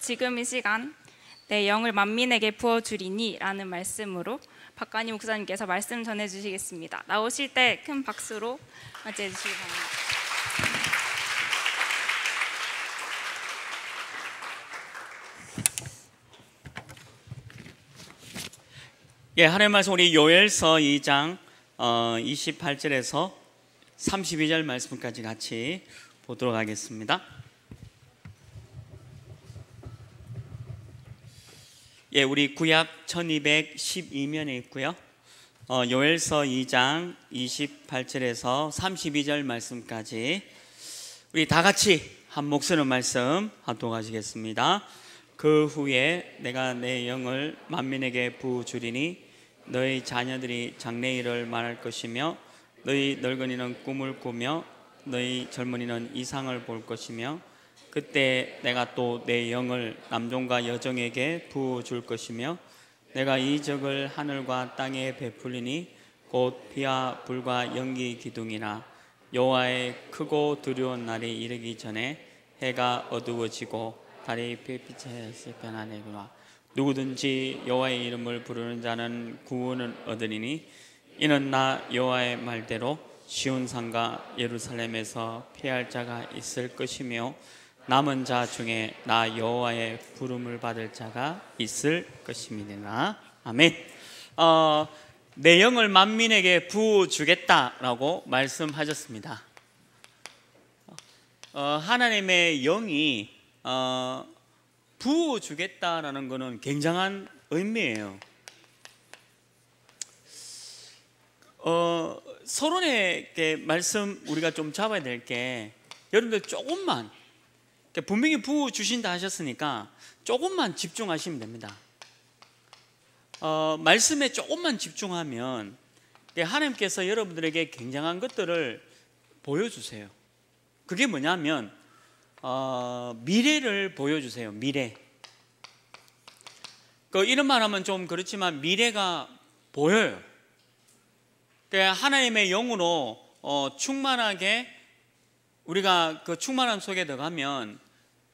지금 이 시간 내 영을 만민에게 부어주리니 라는 말씀으로 박관희 목사님께서 말씀 전해주시겠습니다. 나오실 때 큰 박수로 맞이해 주시기 바랍니다. 하나님 말씀 우리 요엘서 2장 28절에서 32절 말씀까지 같이 보도록 하겠습니다. 우리 구약 1212면에 있고요. 요엘서 2장 28절에서 32절 말씀까지 우리 다 같이 한 목소리로 말씀 하도록 하시겠습니다. 그 후에 내가 내 영을 만민에게 부어주리니 너희 자녀들이 장래일을 말할 것이며 너희 늙은이는 꿈을 꾸며 너희 젊은이는 이상을 볼 것이며 그때 내가 또 내 영을 남종과 여종에게 부어줄 것이며 내가 이적을 하늘과 땅에 베풀리니 곧 비와 불과 연기 기둥이나 여호와의 크고 두려운 날이 이르기 전에 해가 어두워지고 달이 빛에 변하느니라. 누구든지 여호와의 이름을 부르는 자는 구원을 얻으리니 이는 나 여호와의 말대로 시온산과 예루살렘에서 피할 자가 있을 것이며 남은 자 중에 나 여호와의 부름을 받을 자가 있을 것임이니라. 아멘. 내 영을 만민에게 부어주겠다라고 말씀하셨습니다. 하나님의 영이 부어주겠다라는 것은 굉장한 의미예요. 서론의 말씀 우리가 좀 잡아야 될 게, 여러분들 조금만, 분명히 부어주신다 하셨으니까 조금만 집중하시면 됩니다. 말씀에 조금만 집중하면 하나님께서 여러분들에게 굉장한 것들을 보여주세요. 그게 뭐냐면 미래를 보여주세요. 미래. 이런 말 하면 좀 그렇지만 미래가 보여요. 하나님의 영으로 충만하게 우리가 그 충만함 속에 들어가면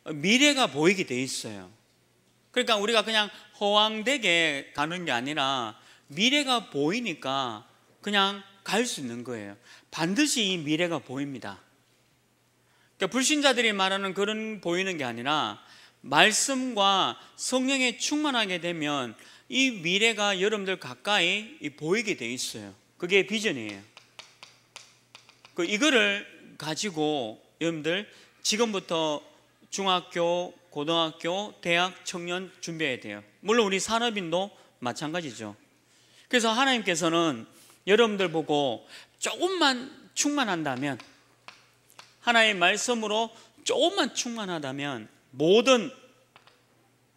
미래가 보이게 돼 있어요. 그러니까 우리가 그냥 허황되게 가는 게 아니라 미래가 보이니까 그냥 갈 수 있는 거예요. 반드시 이 미래가 보입니다. 불신자들이 말하는 그런 보이는 게 아니라 말씀과 성령에 충만하게 되면 이 미래가 여러분들 가까이 보이게 돼 있어요. 그게 비전이에요. 이거를 가지고 여러분들 지금부터 중학교, 고등학교, 대학, 청년 준비해야 돼요. 물론 우리 산업인도 마찬가지죠. 그래서 하나님께서는 여러분들 보고 조금만 충만한다면, 하나님의 말씀으로 조금만 충만하다면 모든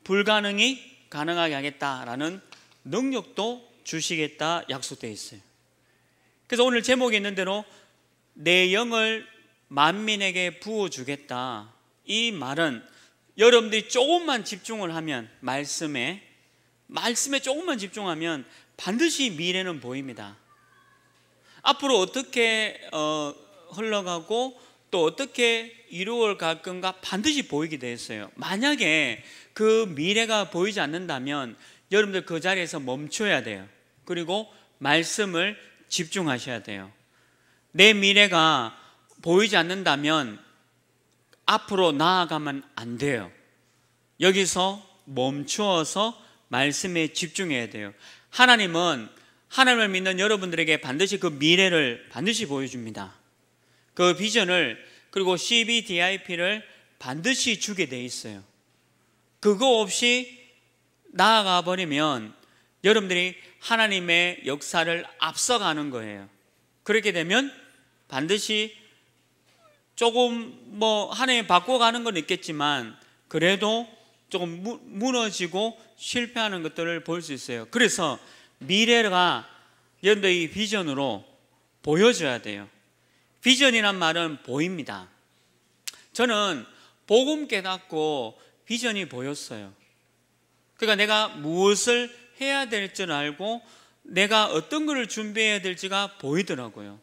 불가능이 가능하게 하겠다라는 능력도 주시겠다 약속되어 있어요. 그래서 오늘 제목에 있는 대로 내 영을 만민에게 부어주겠다, 이 말은 여러분들이 조금만 집중을 하면, 말씀에 조금만 집중하면 반드시 미래는 보입니다. 앞으로 어떻게 흘러가고 또 어떻게 이루어 갈 건가 반드시 보이게 되어 있어요. 만약에 그 미래가 보이지 않는다면 여러분들 그 자리에서 멈춰야 돼요. 그리고 말씀을 집중하셔야 돼요. 내 미래가 보이지 않는다면 앞으로 나아가면 안 돼요. 여기서 멈추어서 말씀에 집중해야 돼요. 하나님은 하나님을 믿는 여러분들에게 반드시 그 미래를 반드시 보여줍니다. 그 비전을, 그리고 CBDIP를 반드시 주게 돼 있어요. 그거 없이 나아가 버리면 여러분들이 하나님의 역사를 앞서가는 거예요. 그렇게 되면 반드시 조금 하나님 바꿔가는 건 있겠지만 그래도 조금 무너지고 실패하는 것들을 볼 수 있어요. 그래서 미래가 여러분들의 비전으로 보여줘야 돼요. 비전이란 말은 보입니다. 저는 복음 깨닫고 비전이 보였어요. 그러니까 내가 무엇을 해야 될 줄 알고 내가 어떤 것을 준비해야 될지가 보이더라고요.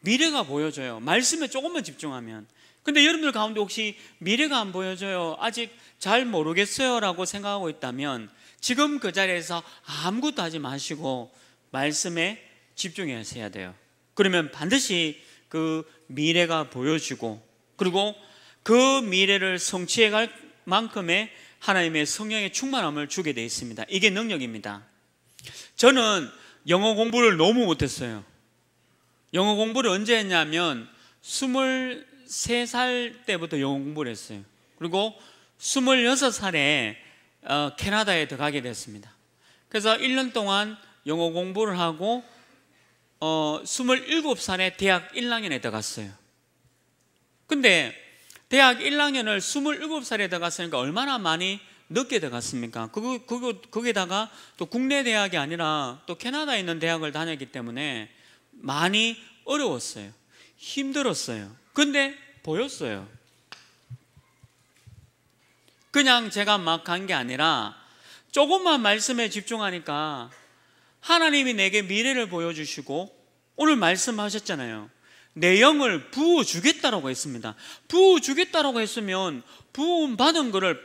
미래가 보여져요. 말씀에 조금만 집중하면. 근데 여러분들 가운데 혹시 미래가 안 보여져요, 아직 잘 모르겠어요 라고 생각하고 있다면 지금 그 자리에서 아무것도 하지 마시고 말씀에 집중해야 돼요. 그러면 반드시 그 미래가 보여지고, 그리고 그 미래를 성취해 갈 만큼의 하나님의 성령의 충만함을 주게 되어 있습니다. 이게 능력입니다. 저는 영어 공부를 너무 못했어요. 영어 공부를 언제 했냐면 23살 때부터 영어 공부를 했어요. 그리고 26살에 캐나다에 들어가게 됐습니다. 그래서 1년 동안 영어 공부를 하고 27살에 대학 1학년에 들어갔어요. 근데 대학 1학년을 27살에 들어갔으니까 얼마나 많이 늦게 들어갔습니까? 거기다가 또 국내 대학이 아니라 또 캐나다에 있는 대학을 다녔기 때문에 많이 어려웠어요. 힘들었어요. 근데 보였어요. 그냥 제가 막 간 게 아니라 조금만 말씀에 집중하니까 하나님이 내게 미래를 보여주시고, 오늘 말씀하셨잖아요. 내 영을 부어주겠다라고 했습니다. 부어주겠다라고 했으면 부음 받은 거를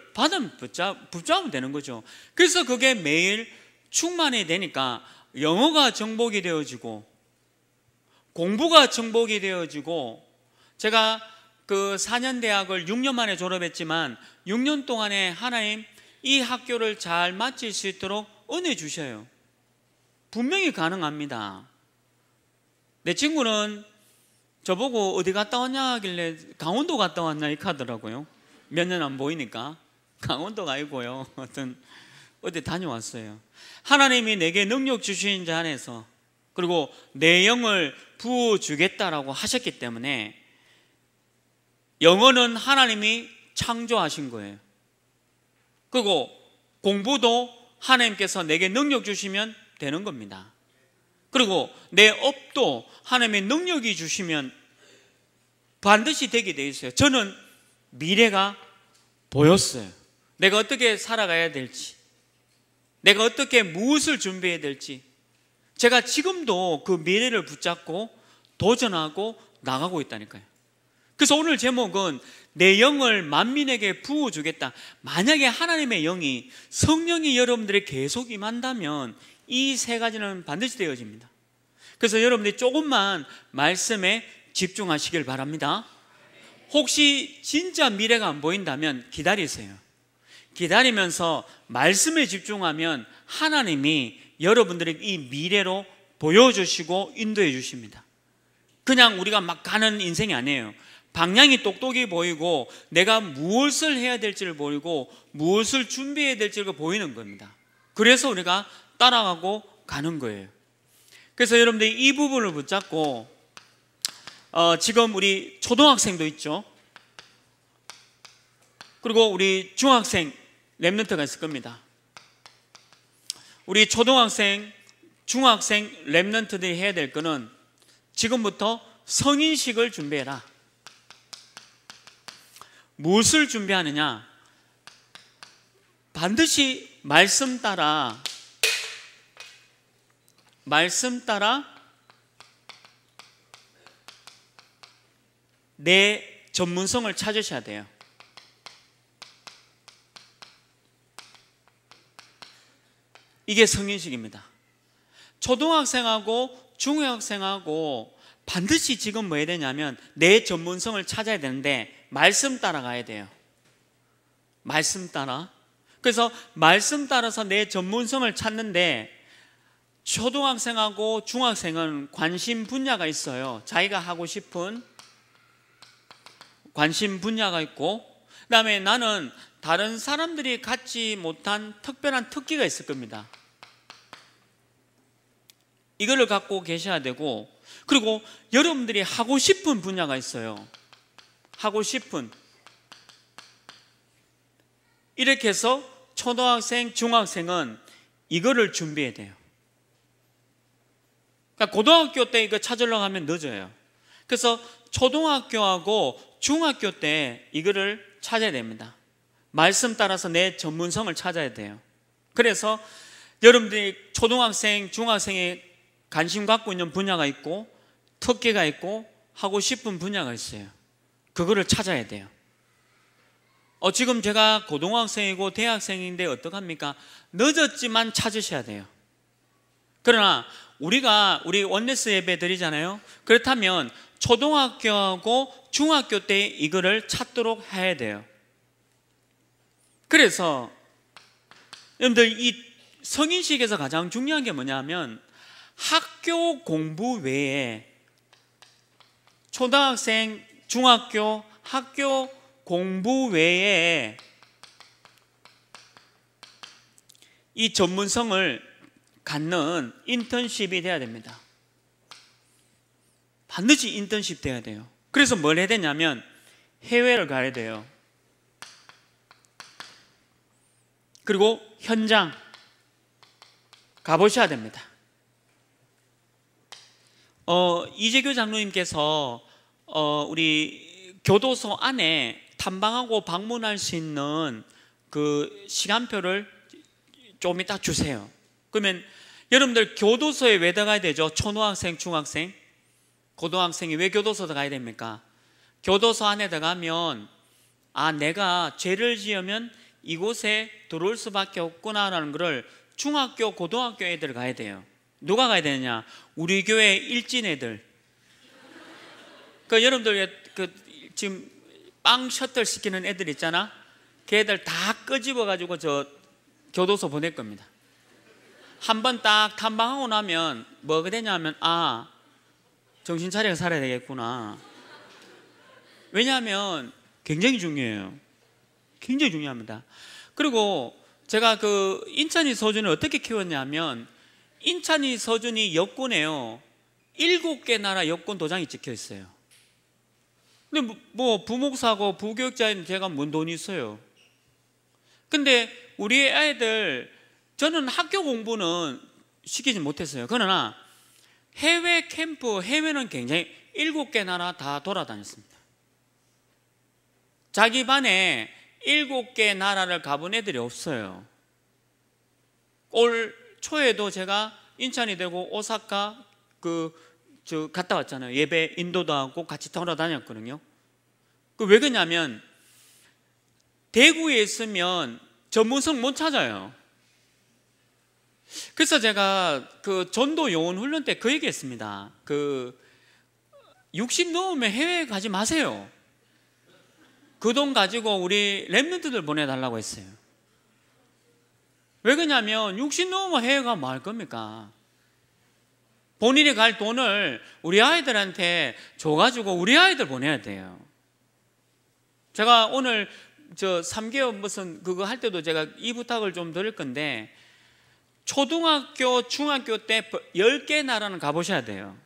붙잡으면 되는 거죠. 그래서 그게 매일 충만이 되니까 영어가 정복이 되어지고 공부가 정복이 되어지고, 제가 그 4년 대학을 6년 만에 졸업했지만 6년 동안에 하나님 이 학교를 잘 마칠 수 있도록 은혜 주셔요. 분명히 가능합니다. 내 친구는 저보고 어디 갔다 왔냐 하길래 강원도 갔다 왔나 이렇게 하더라고요. 몇 년 안 보이니까. 강원도가 아니고요, 어디 다녀왔어요. 하나님이 내게 능력 주신 자 안에서, 그리고 내 영을 부어주겠다라고 하셨기 때문에 영어는 하나님이 창조하신 거예요. 그리고 공부도 하나님께서 내게 능력 주시면 되는 겁니다. 그리고 내 업도 하나님의 능력이 주시면 반드시 되게 돼 있어요. 저는 미래가 보였어요. 내가 어떻게 살아가야 될지, 내가 어떻게 무엇을 준비해야 될지. 제가 지금도 그 미래를 붙잡고 도전하고 나가고 있다니까요. 그래서 오늘 제목은 내 영을 만민에게 부어주겠다. 만약에 하나님의 영이, 성령이 여러분들이 계속 임한다면 이 세 가지는 반드시 되어집니다. 그래서 여러분들이 조금만 말씀에 집중하시길 바랍니다. 혹시 진짜 미래가 안 보인다면 기다리세요. 기다리면서 말씀에 집중하면 하나님이 여러분들에게 이 미래로 보여주시고 인도해 주십니다. 그냥 우리가 막 가는 인생이 아니에요. 방향이 똑똑히 보이고 내가 무엇을 해야 될지를 보이고 무엇을 준비해야 될지가 보이는 겁니다. 그래서 우리가 따라가고 가는 거예요. 그래서 여러분들이 이 부분을 붙잡고 지금 우리 초등학생도 있죠. 그리고 우리 중학생 랩런트가 있을 겁니다. 우리 초등학생, 중학생 랩런트들이 해야 될 거는 지금부터 성인식을 준비해라. 무엇을 준비하느냐? 반드시 말씀 따라 내 전문성을 찾으셔야 돼요. 이게 성인식입니다. 초등학생하고 중학생하고 반드시 지금 뭐 해야 되냐면 내 전문성을 찾아야 되는데 말씀 따라가야 돼요. 말씀 따라. 그래서 말씀 따라서 내 전문성을 찾는데, 초등학생하고 중학생은 관심 분야가 있어요. 자기가 하고 싶은 관심 분야가 있고, 그 다음에 나는 다른 사람들이 갖지 못한 특별한 특기가 있을 겁니다. 이거를 갖고 계셔야 되고, 그리고 여러분들이 하고 싶은 분야가 있어요. 하고 싶은. 이렇게 해서 초등학생, 중학생은 이거를 준비해야 돼요. 그러니까 고등학교 때 이거 찾으려고 하면 늦어요. 그래서 초등학교하고 중학교 때 이거를 찾아야 됩니다. 말씀 따라서 내 전문성을 찾아야 돼요. 그래서 여러분들이 초등학생, 중학생이 관심 갖고 있는 분야가 있고 특기가 있고 하고 싶은 분야가 있어요. 그거를 찾아야 돼요. 지금 제가 고등학생이고 대학생인데 어떡합니까? 늦었지만 찾으셔야 돼요. 그러나 우리 원네스 예배 드리잖아요. 그렇다면 초등학교하고 중학교 때 이거를 찾도록 해야 돼요. 그래서 여러분들 이 성인식에서 가장 중요한 게 뭐냐면 학교 공부 외에 초등학생, 중학교, 학교 공부 외에 이 전문성을 갖는 인턴십이 돼야 됩니다. 반드시 인턴십 돼야 돼요. 그래서 뭘 해야 되냐면 해외를 가야 돼요. 그리고 현장 가보셔야 됩니다. 이재규 장로님께서 우리 교도소 안에 탐방하고 방문할 수 있는 그 시간표를 좀 이따 주세요. 그러면 여러분들 교도소에 왜 들어가야 되죠? 초등학생, 중학생, 고등학생이 왜 교도소 들어가야 됩니까? 교도소 안에 들어가면 내가 죄를 지으면 이곳에 들어올 수밖에 없구나라는 것을 중학교, 고등학교 애들 가야 돼요. 누가 가야 되느냐? 우리 교회 일진 애들. 여러분들 지금 빵 셔틀 시키는 애들 있잖아. 걔들 다 끄집어가지고 저 교도소 보낼 겁니다. 한번 딱 탐방하고 나면 뭐가 되냐면 정신 차리고 살아야 되겠구나. 왜냐하면 굉장히 중요해요. 굉장히 중요합니다. 그리고 제가 인천이 서준을 어떻게 키웠냐면 인천이 서준이 여권에요 7개 나라 여권 도장이 찍혀 있어요. 근데 뭐 부목사고 부교육자인 제가 뭔 돈이 있어요. 근데 우리 아이들 저는 학교 공부는 시키지 못했어요. 그러나 해외 캠프, 해외는 굉장히 7개 나라 다 돌아다녔습니다. 자기 반에 7개 나라를 가본 애들이 없어요. 올 초에도 제가 인천이 되고 오사카 갔다 왔잖아요. 예배 인도도 하고 같이 돌아다녔거든요. 왜 그러냐면 대구에 있으면 전문성 못 찾아요. 그래서 제가 전도 요원 훈련 때 그 얘기했습니다. 60 넘으면 해외 가지 마세요. 그 돈 가지고 우리 랩런트들 보내달라고 했어요. 왜 그러냐면 60 넘으면 해외 가면 뭐 할 겁니까? 본인이 갈 돈을 우리 아이들한테 줘가지고 우리 아이들 보내야 돼요. 제가 오늘 3개월 무슨 그거 할 때도 제가 이 부탁을 좀 드릴 건데 초등학교, 중학교 때 10개 나라는 가보셔야 돼요.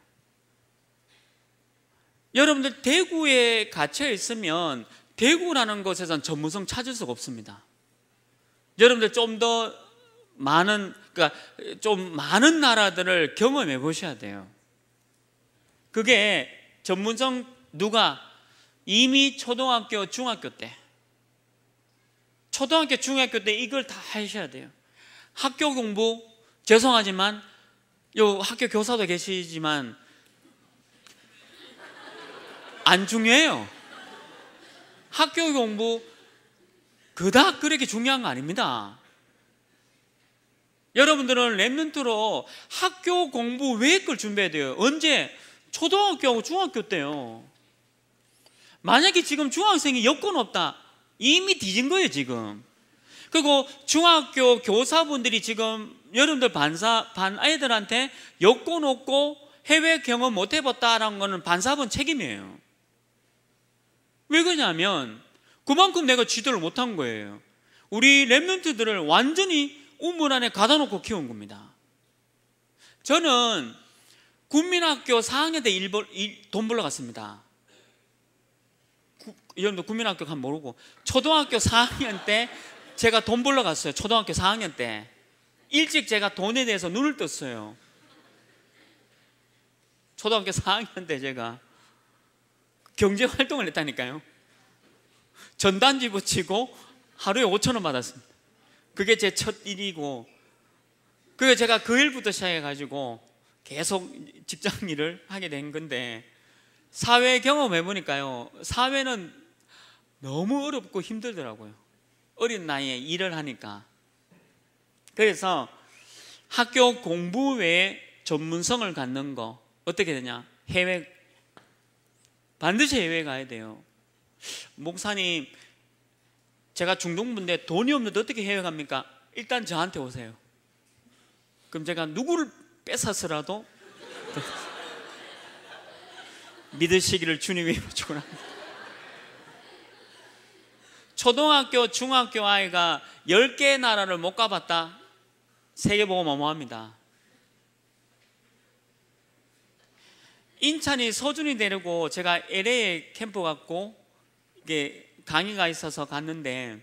여러분들 대구에 갇혀 있으면 대구라는 곳에선 전문성 찾을 수가 없습니다. 여러분들 좀 더 많은 나라들을 경험해 보셔야 돼요. 그게 전문성 누가 이미 초등학교, 중학교 때 이걸 다 하셔야 돼요. 학교 공부 죄송하지만 요 학교 교사도 계시지만 안 중요해요. 학교 공부 그닥 그렇게 중요한 거 아닙니다. 여러분들은 랩런트로 학교 공부 외의 걸 준비해야 돼요. 언제? 초등학교하고 중학교 때요. 만약에 지금 중학생이 여권 없다, 이미 뒤진 거예요 지금. 그리고 중학교 교사분들이 지금 여러분들 반 아이들한테 여권 없고 해외 경험 못 해봤다라는 거는 반사분 책임이에요. 왜 그러냐면 그만큼 내가 지도를 못한 거예요. 우리 랩런트들을 완전히 우물 안에 가다 놓고 키운 겁니다. 저는 국민학교 4학년 때 돈 벌러 갔습니다. 여러분들 국민학교 가면 모르고 초등학교 4학년 때 제가 돈 벌러 갔어요. 초등학교 4학년 때 일찍 제가 돈에 대해서 눈을 떴어요. 초등학교 4학년 때 제가 경제활동을 했다니까요. 전단지 붙이고 하루에 5,000원 받았습니다. 그게 제 첫 일이고, 그게 제가 그 일부터 시작해가지고 계속 직장 일을 하게 된 건데, 사회 경험해 보니까요, 사회는 너무 어렵고 힘들더라고요. 어린 나이에 일을 하니까. 그래서 학교 공부 외에 전문성을 갖는 거 어떻게 되냐? 반드시 해외 가야 돼요. 목사님, 제가 중동부인데 돈이 없는데 어떻게 해외 갑니까? 일단 저한테 오세요. 그럼 제가 누구를 뺏어서라도 믿으시기를 주님이 축원합니다. 초등학교, 중학교 아이가 10개의 나라를 못 가봤다? 세계보고 뭐뭐합니다. 인찬이 서준이 데리고 제가 LA 캠프 갔고 이게 강의가 있어서 갔는데,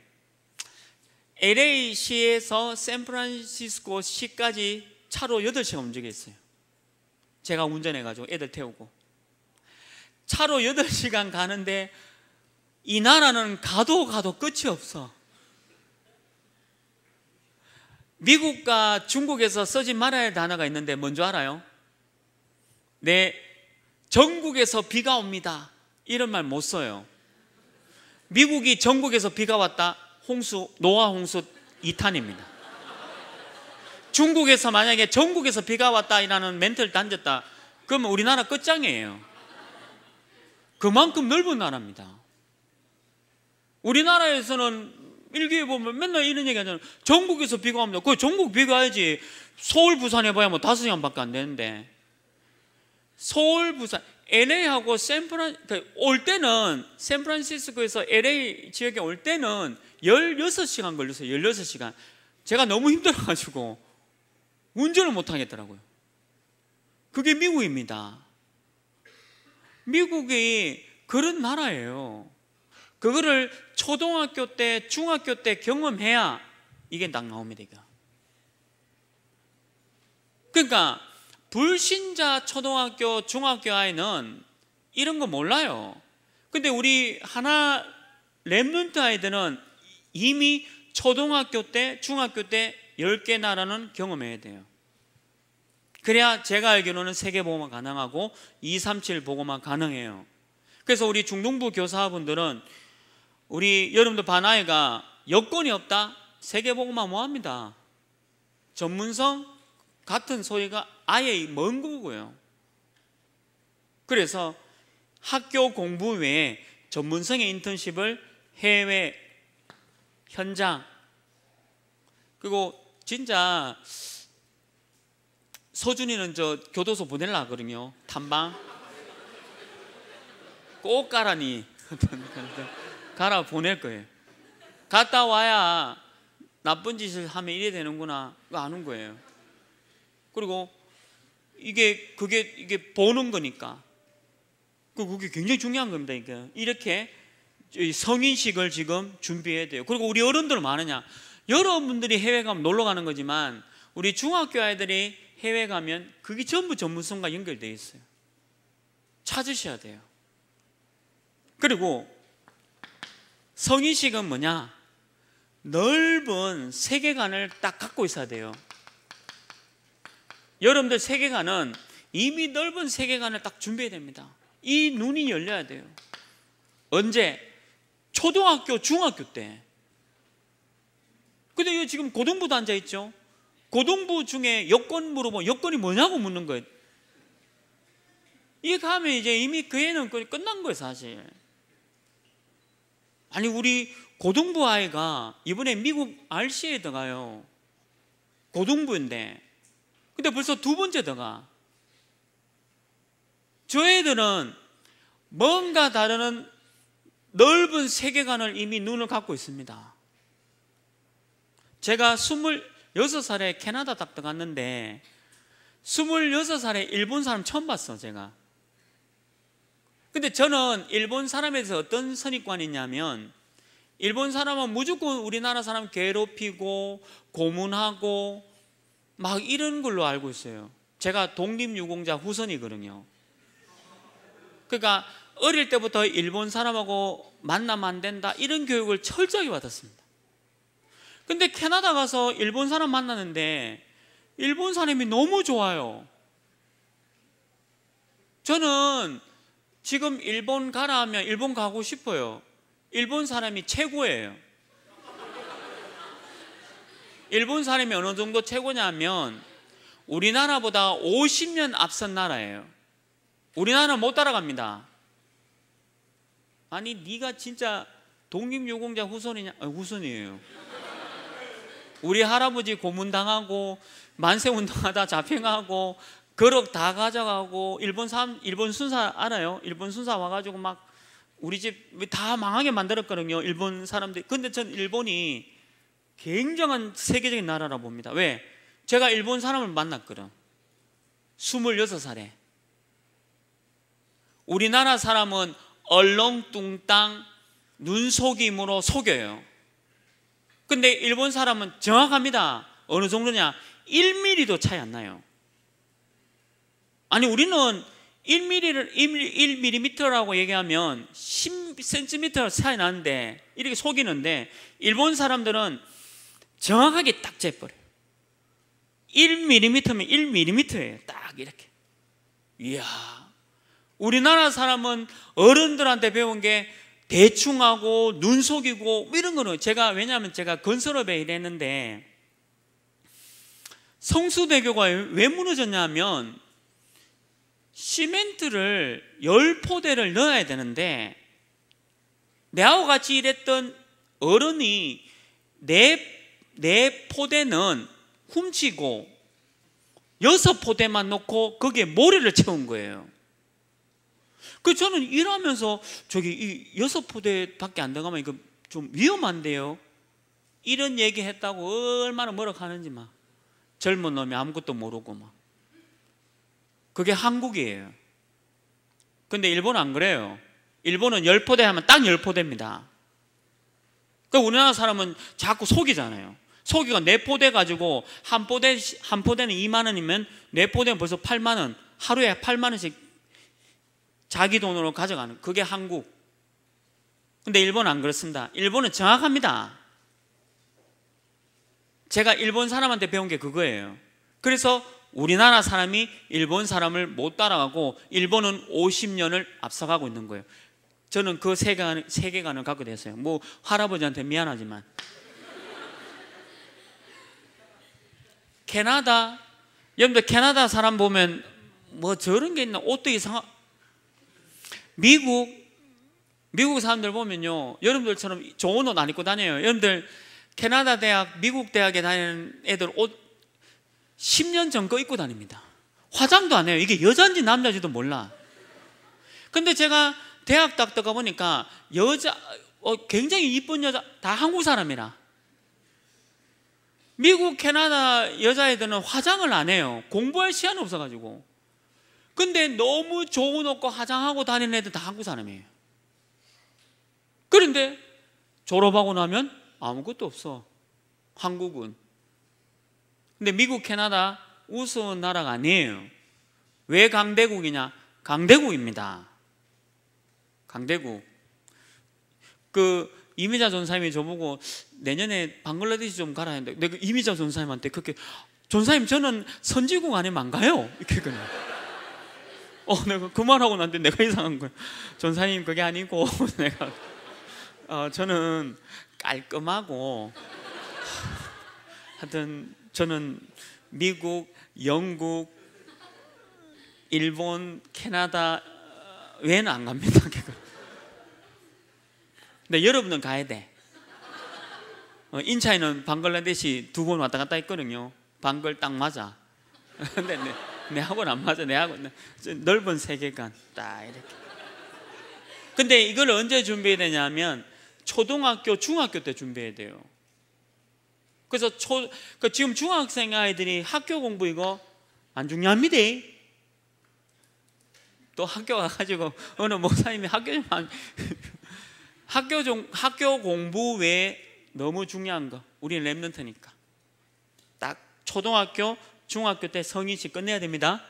LA시에서 샌프란시스코 시까지 차로 8시간 움직였어요. 제가 운전해가지고 애들 태우고 차로 8시간 가는데 이 나라는 가도 끝이 없어. 미국과 중국에서 쓰지 말아야 할 단어가 있는데 뭔지 알아요? 네, 전국에서 비가 옵니다, 이런 말 못 써요. 미국이 전국에서 비가 왔다? 노아 홍수 2탄입니다. 중국에서 만약에 전국에서 비가 왔다 이라는 멘트를 던졌다, 그러면 우리나라 끝장이에요. 그만큼 넓은 나라입니다. 우리나라에서는 일기에 보면 맨날 이런 얘기 하잖아요. 전국에서 비가 옵니다. 그 전국 비가 와야지. 서울, 부산 해봐야 뭐 5시간밖에 안 되는데, 서울, 부산, LA하고 올 때는 샌프란시스코에서 LA 지역에 올 때는 16시간 걸렸어요. 16시간. 제가 너무 힘들어가지고 운전을 못 하겠더라고요. 그게 미국입니다. 미국이 그런 나라예요. 그거를 초등학교 때, 중학교 때 경험해야 이게 딱 나옵니다. 그러니까 불신자 초등학교, 중학교 아이는 이런 거 몰라요. 근데 우리 하나 렘넌트 아이들은 이미 초등학교 때, 중학교 때 10개 나라는 경험해야 돼요. 그래야 제가 알기로는 세계보고만 가능하고 237 보고만 가능해요. 그래서 우리 중동부 교사분들은 우리 여러분들 반 아이가 여건이 없다? 세계보고만 뭐합니다? 전문성 같은 소리가 아예 먼 거고요. 그래서 학교 공부 외에 전문성의 인턴십을 해외 현장, 그리고 진짜 서준이는 저 교도소 보내려고 하거든요. 탐방 꼭 가라니 가라 보낼 거예요. 갔다 와야 나쁜 짓을 하면 이래 되는구나, 그거 아는 거예요. 그리고 이게 보는 거니까 그게 굉장히 중요한 겁니다. 이렇게 성인식을 지금 준비해야 돼요. 그리고 우리 어른들은 많으냐? 여러분들이 해외 가면 놀러 가는 거지만 우리 중학교 아이들이 해외 가면 그게 전부 전문성과 연결되어 있어요. 찾으셔야 돼요. 그리고 성인식은 뭐냐? 넓은 세계관을 딱 갖고 있어야 돼요. 여러분들 세계관은 이미 넓은 세계관을 딱 준비해야 됩니다. 이 눈이 열려야 돼요. 언제? 초등학교, 중학교 때. 근데 지금 고등부도 앉아있죠? 고등부 중에 여권 물어보면 여권이 뭐냐고 묻는 거예요. 이게 가면 이제 이미 그 애는 끝난 거예요, 사실. 아니, 우리 고등부 아이가 이번에 미국 RC에 들어가요. 고등부인데. 근데 벌써 2번째 들어가. 저 애들은 뭔가 다른 넓은 세계관을 이미 눈을 갖고 있습니다. 제가 26살에 캐나다 딱 들어갔는데 26살에 일본 사람 처음 봤어, 제가. 근데 저는 일본 사람에 대해서 어떤 선입관이 있냐면, 일본 사람은 무조건 우리나라 사람 괴롭히고 고문하고 막 이런 걸로 알고 있어요. 제가 독립유공자 후손이거든요. 그러니까 어릴 때부터 일본 사람하고 만나면 안 된다, 이런 교육을 철저하게 받았습니다. 근데 캐나다 가서 일본 사람 만나는데 일본 사람이 너무 좋아요. 저는 지금 일본 가라 하면 일본 가고 싶어요. 일본 사람이 최고예요. 일본 사람이 어느 정도 최고냐면 우리나라보다 50년 앞선 나라예요. 우리나라는 못 따라갑니다. 아니 네가 진짜 독립유공자 후손이냐? 후손이에요. 우리 할아버지 고문당하고 만세운동하다 잡혀가고 거럭 다 가져가고 일본 순사 알아요? 일본 순사 와가지고 막 우리 집 다 망하게 만들었거든요. 일본 사람들이. 근데 전 일본이 굉장한 세계적인 나라라 봅니다. 왜? 제가 일본 사람을 만났거든. 26살에. 우리나라 사람은 얼렁뚱땅 눈속임으로 속여요. 근데 일본 사람은 정확합니다. 어느 정도냐? 1mm도 차이 안 나요. 아니 우리는 1mm라고 얘기하면 10cm 차이 나는데 이렇게 속이는데 일본 사람들은 정확하게 딱 재버려요. 1mm면 1mm예요. 딱 이렇게. 이야, 우리나라 사람은 어른들한테 배운 게 대충 하고 눈 속이고 이런 거는 왜냐하면 제가 건설업에 일했는데 성수대교가 왜 무너졌냐면 시멘트를 10포대를 넣어야 되는데 내하고 같이 일했던 어른이 네 포대는 훔치고 6포대만 넣고 거기에 모래를 채운 거예요. 그 저는 일하면서 저기 이 6포대밖에 안 들어가면 이거 좀 위험한데요. 이런 얘기 했다고 얼마나 뭐라 하는지 막. 젊은 놈이 아무것도 모르고 막. 그게 한국이에요. 근데 일본은 안 그래요. 일본은 10포대 하면 딱 10포대입니다. 그러니까 우리나라 사람은 자꾸 속이잖아요. 속이가 4포대 가지고 한 포대는 2만 원이면 4포대는 벌써 8만 원. 하루에 8만 원씩 자기 돈으로 가져가는, 그게 한국. 근데 일본은 안 그렇습니다. 일본은 정확합니다. 제가 일본 사람한테 배운 게 그거예요. 그래서 우리나라 사람이 일본 사람을 못 따라가고 일본은 50년을 앞서가고 있는 거예요. 저는 그 세계관을 갖고 됐어요. 뭐 할아버지한테 미안하지만. 캐나다, 여러분들 캐나다 사람 보면 뭐 저런 게 있나? 옷도 이상하. 미국 사람들 보면요, 여러분들처럼 좋은 옷 안 입고 다녀요. 여러분들 캐나다 대학, 미국 대학에 다니는 애들 옷 10년 전 거 입고 다닙니다. 화장도 안 해요. 이게 여자인지 남자인지도 몰라. 근데 제가 대학 딱 들어가 보니까 굉장히 이쁜 여자 다 한국 사람이라. 미국, 캐나다 여자애들은 화장을 안 해요. 공부할 시간이 없어가지고. 근데 너무 좋은 옷과 화장하고 다니는 애들 다 한국 사람이에요. 그런데 졸업하고 나면 아무것도 없어. 한국은. 근데 미국, 캐나다 우스운 나라가 아니에요. 왜 강대국이냐? 강대국입니다. 강대국. 이미자 전사님이 저보고 내년에 방글라데시 좀 가라 했는데 내가 이미자 전사님한테 그렇게, 전사님 저는 선지국 아니면 안 가요. 이렇게 그냥. 내가 그 말하고 난데 내가 이상한 거야. 전사님 그게 아니고 내가 저는 깔끔하고 하여튼 저는 미국, 영국, 일본, 캐나다 외에는 안 갑니다. 근데 여러분은 가야 돼. 인차이는 방글라데시 2번 왔다 갔다 했거든요. 방글 딱 맞아. 근데 내하고는 안 맞아. 내하고는 넓은 세계관 딱 이렇게. 근데 이걸 언제 준비해야 되냐면 초등학교, 중학교 때 준비해야 돼요. 그래서 지금 중학생 아이들이 학교 공부 이거 안 중요합니다. 또 학교 가가지고 어느 목사님이 학교 공부 외에 너무 중요한 거, 우리는 랩런트니까 딱 초등학교, 중학교 때 성인식 끝내야 됩니다.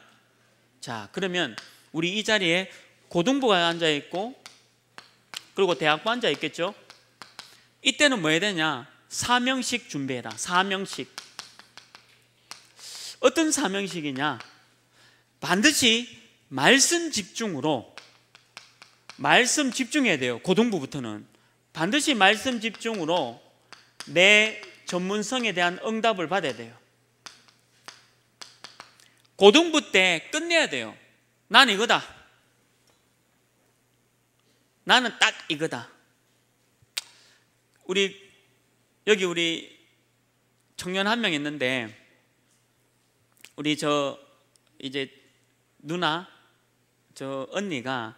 자, 그러면 우리 이 자리에 고등부가 앉아 있고 그리고 대학부 앉아 있겠죠. 이때는 뭐 해야 되냐? 사명식 준비해라. 사명식. 어떤 사명식이냐? 반드시 말씀 집중으로 말씀 집중해야 돼요. 고등부부터는 반드시 말씀 집중으로 내 전문성에 대한 응답을 받아야 돼요. 고등부 때 끝내야 돼요. 나는 이거다. 나는 딱 이거다. 여기 우리 청년 한 명 있는데, 우리 이제 누나, 언니가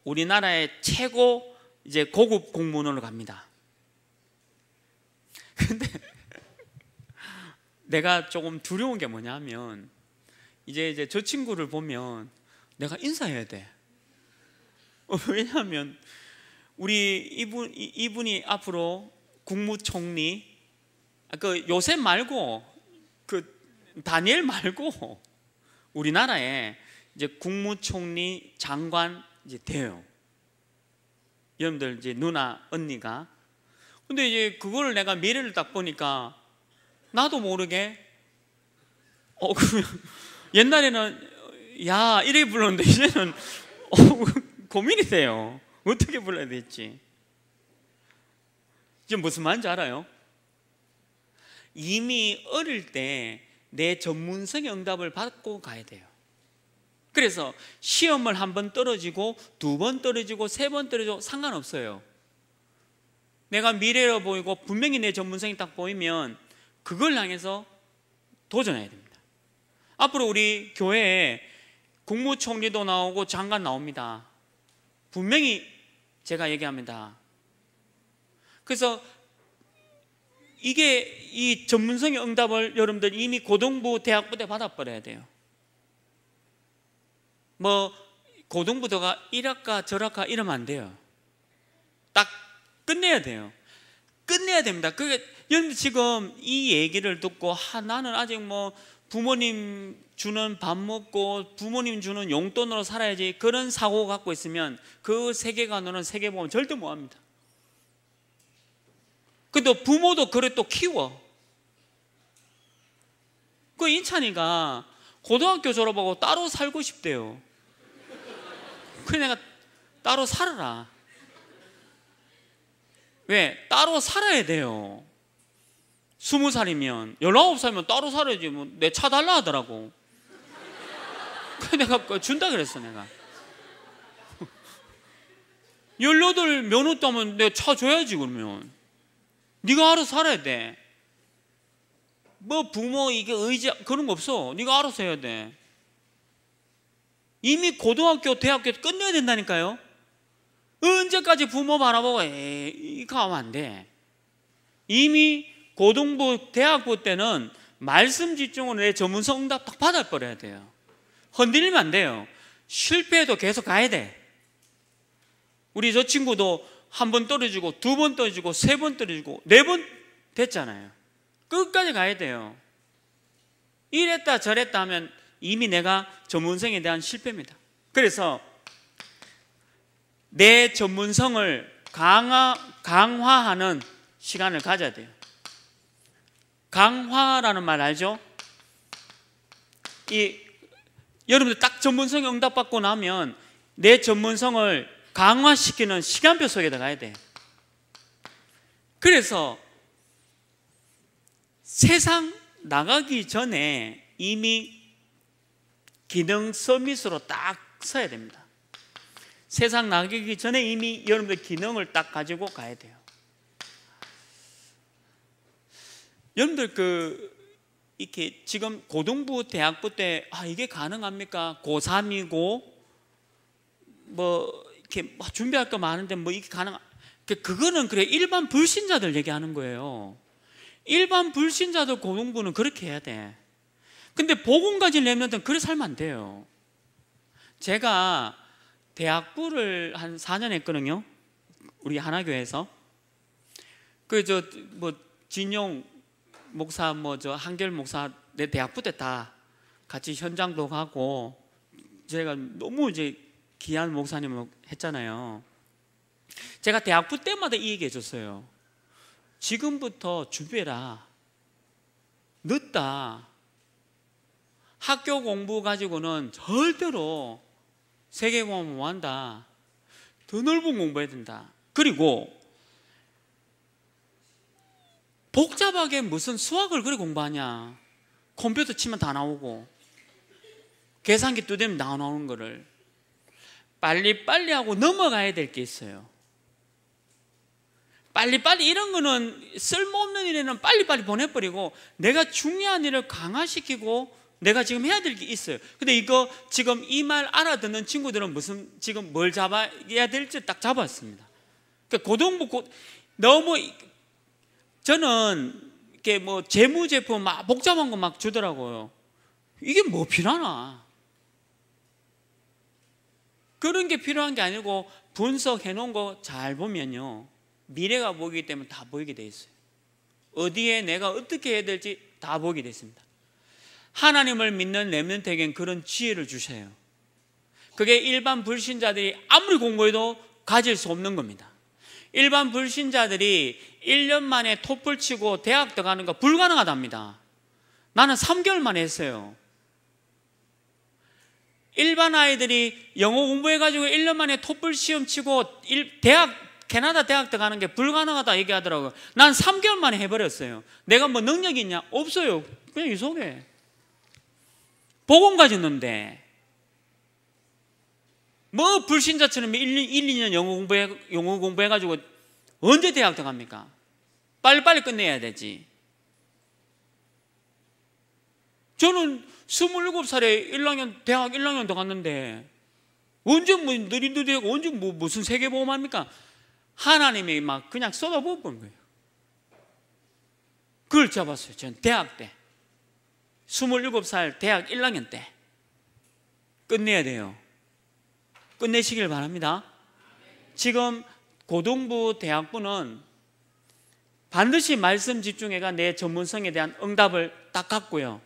우리나라의 최고 이제 고급 공무원으로 갑니다. 근데 내가 조금 두려운 게 뭐냐면, 이제 저 친구를 보면 내가 인사해야 돼. 왜냐하면 이분이 앞으로 국무총리, 요셉 말고 다니엘 말고 우리나라에 이제 국무총리 장관 이제 돼요. 여러분들 이제 누나, 언니가. 근데 이제 그걸 내가 미래를 딱 보니까 나도 모르게 옛날에는 야 이래 불렀는데 이제는 고민이 돼요. 어떻게 불러야 될지. 지금 무슨 말인지 알아요? 이미 어릴 때 내 전문성의 응답을 받고 가야 돼요. 그래서 시험을 한 번 떨어지고 2번 떨어지고 3번 떨어지고 상관없어요. 내가 미래로 보이고 분명히 내 전문성이 딱 보이면 그걸 향해서 도전해야 됩니다. 앞으로 우리 교회에 국무총리도 나오고 장관 나옵니다. 분명히 제가 얘기합니다. 그래서 이 전문성의 응답을 여러분들 이미 고등부, 대학부 때 받아버려야 돼요. 고등부도가 1학과 저학과 이러면 안 돼요. 딱 끝내야 돼요. 끝내야 됩니다. 여러분 지금 이 얘기를 듣고 나는 아직 부모님 주는 밥 먹고 부모님 주는 용돈으로 살아야지, 그런 사고 갖고 있으면 그 세계관으로는 세계보험 절대 못합니다. 근데 부모도 그래 또 키워. 인찬이가 고등학교 졸업하고 따로 살고 싶대요. 그래 내가 따로 살아라. 왜? 따로 살아야 돼요. 20살이면 19살이면 따로 살아야지. 내 차 달라 하더라고. 그래 내가 준다 그랬어. 내가 18 면허 따면 내 차 줘야지. 그러면 네가 알아서 살아야 돼. 부모 이게 의지 그런 거 없어. 네가 알아서 해야 돼. 이미 고등학교, 대학교 끝내야 된다니까요. 언제까지 부모 바라보고 이거 하면 안 돼. 이미 고등부, 대학부 때는 말씀 집중으로 내 전문성 응답 딱 받아버려야 돼요. 흔들리면 안 돼요. 실패해도 계속 가야 돼. 우리 저 친구도 1번 떨어지고 2번 떨어지고 3번 떨어지고 4번 됐잖아요. 끝까지 가야 돼요. 이랬다 저랬다 하면 이미 내가 전문성에 대한 실패입니다. 그래서 내 전문성을 강화하는 시간을 가져야 돼요. 강화라는 말 알죠? 여러분들 딱 전문성에 응답받고 나면 내 전문성을 강화시키는 시간표 속에 들어가야 돼. 그래서 세상 나가기 전에 이미 기능 서밋으로 딱 서야 됩니다. 세상 나가기 전에 이미 여러분들 기능을 딱 가지고 가야 돼요. 여러분들 이렇게 지금 고등부, 대학부 때 이게 가능합니까? 고3이고 이렇게 준비할 거 많은데 이게 그거는 그래 일반 불신자들 얘기하는 거예요. 일반 불신자들 고등부는 그렇게 해야 돼. 근데 복음 가진 렘넌트는 그래 살면 안 돼요. 제가 대학부를 한 4년 했거든요. 우리 하나교회에서. 진용 목사, 한결 목사, 내 대학부 때 다 같이 현장도 가고 제가 너무 이제 귀한 목사님을 했잖아요. 제가 대학부 때마다 이 얘기 해줬어요. 지금부터 준비해라. 늦다. 학교 공부 가지고는 절대로 세계 공부하면 뭐한다? 더 넓은 공부해야 된다. 그리고 복잡하게 무슨 수학을 그래 공부하냐? 컴퓨터 치면 다 나오고 계산기 두대면 다 나오는 거를 빨리빨리 하고 넘어가야 될 게 있어요. 빨리빨리 이런 거는 쓸모없는 일에는 빨리빨리 보내버리고 내가 중요한 일을 강화시키고 내가 지금 해야 될 게 있어요. 근데 이거 지금 이 말 알아듣는 친구들은 무슨 지금 뭘 잡아야 될지 딱 잡았습니다. 그러니까 고등부 너무 저는 이렇게 뭐 재무제품 막 복잡한 거 막 주더라고요. 이게 뭐 필요하나? 그런 게 필요한 게 아니고 분석해 놓은 거 잘 보면요, 미래가 보이기 때문에 다 보이게 돼 있어요. 어디에 내가 어떻게 해야 될지 다 보이게 돼 있습니다. 하나님을 믿는 렘넌트에겐 그런 지혜를 주셔요. 그게 일반 불신자들이 아무리 공부해도 가질 수 없는 겁니다. 일반 불신자들이 1년 만에 토플 치고 대학 들어가는 거 불가능하답니다. 나는 3개월 만에 했어요. 일반 아이들이 영어 공부해가지고 1년 만에 토플 시험 치고 캐나다 대학 들어가는 게 불가능하다 얘기하더라고요. 난 3개월 만에 해버렸어요. 내가 뭐 능력이 있냐? 없어요. 그냥 이 속에 복음 가졌는데 뭐 불신자처럼 1, 2년 영어 공부해가지고 언제 대학 들어갑니까? 빨리빨리 끝내야 되지. 저는 27살에 대학 1학년 들어갔는데 언제 뭐 느릿느릿하고 언제 뭐 무슨 세계보험합니까? 하나님이 막 그냥 쏟아부은 거예요. 그걸 잡았어요. 전 대학 때 27살 대학 1학년 때 끝내야 돼요. 끝내시길 바랍니다. 지금 고등부 대학부는 반드시 말씀 집중해가 내 전문성에 대한 응답을 딱 갖고요,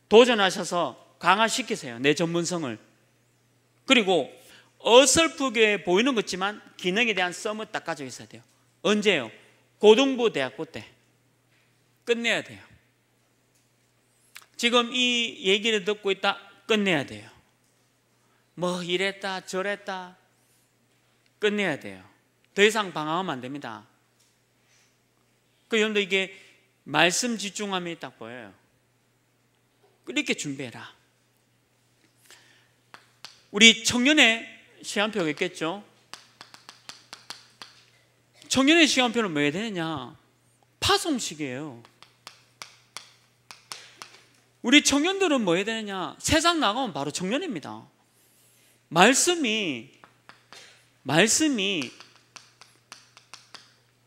도전하셔서 강화시키세요. 내 전문성을. 그리고 어설프게 보이는 것 같지만 기능에 대한 썸을 딱 가지고 있어야 돼요. 언제요? 고등부 대학부 때 끝내야 돼요. 지금 이 얘기를 듣고 있다 끝내야 돼요. 뭐 이랬다 저랬다 끝내야 돼요. 더 이상 방황하면 안 됩니다. 여러분들 이게 말씀 집중함이 딱 보여요. 이렇게 준비해라. 우리 청년의 시간표가 있겠죠? 청년의 시간표는 뭐 해야 되느냐? 파송식이에요. 우리 청년들은 뭐 해야 되느냐? 세상 나가면 바로 청년입니다. 말씀이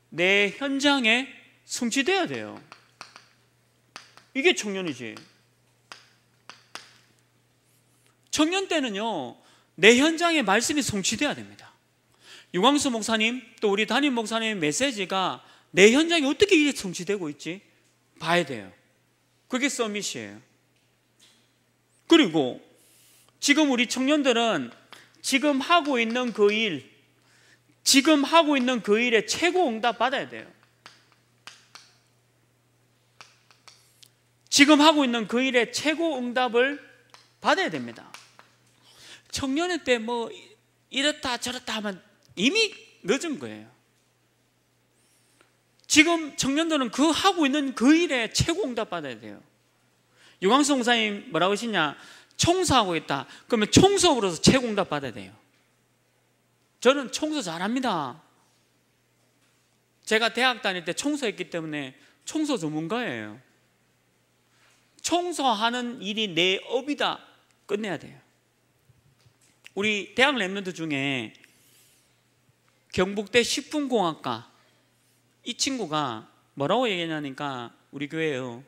내 현장에 성취돼야 돼요. 이게 청년이지. 청년 때는요, 내 현장에 말씀이 성취돼야 됩니다. 유광수 목사님 또 우리 담임 목사님의 메시지가 내 현장에 어떻게 이게 성취되고 있지 봐야 돼요. 그게 서밋이에요. 그리고 지금 우리 청년들은 지금 하고 있는 그 일에 최고 응답 받아야 돼요. 지금 하고 있는 그 일에 최고 응답을 받아야 됩니다. 청년의 때 뭐 이렇다 저렇다 하면 이미 늦은 거예요. 지금 청년들은 그 하고 있는 그 일에 최고 응답 받아야 돼요. 유광수 목사님 뭐라고 하시냐? 청소하고 있다. 그러면 청소업으로서 최고 응답 받아야 돼요. 저는 청소 잘합니다. 제가 대학 다닐 때 청소했기 때문에 청소 전문가예요. 청소하는 일이 내 업이다. 끝내야 돼요. 우리 대학 랩런트 중에 경북대 식품공학과 이 친구가 뭐라고 얘기하냐니까 우리 교회요,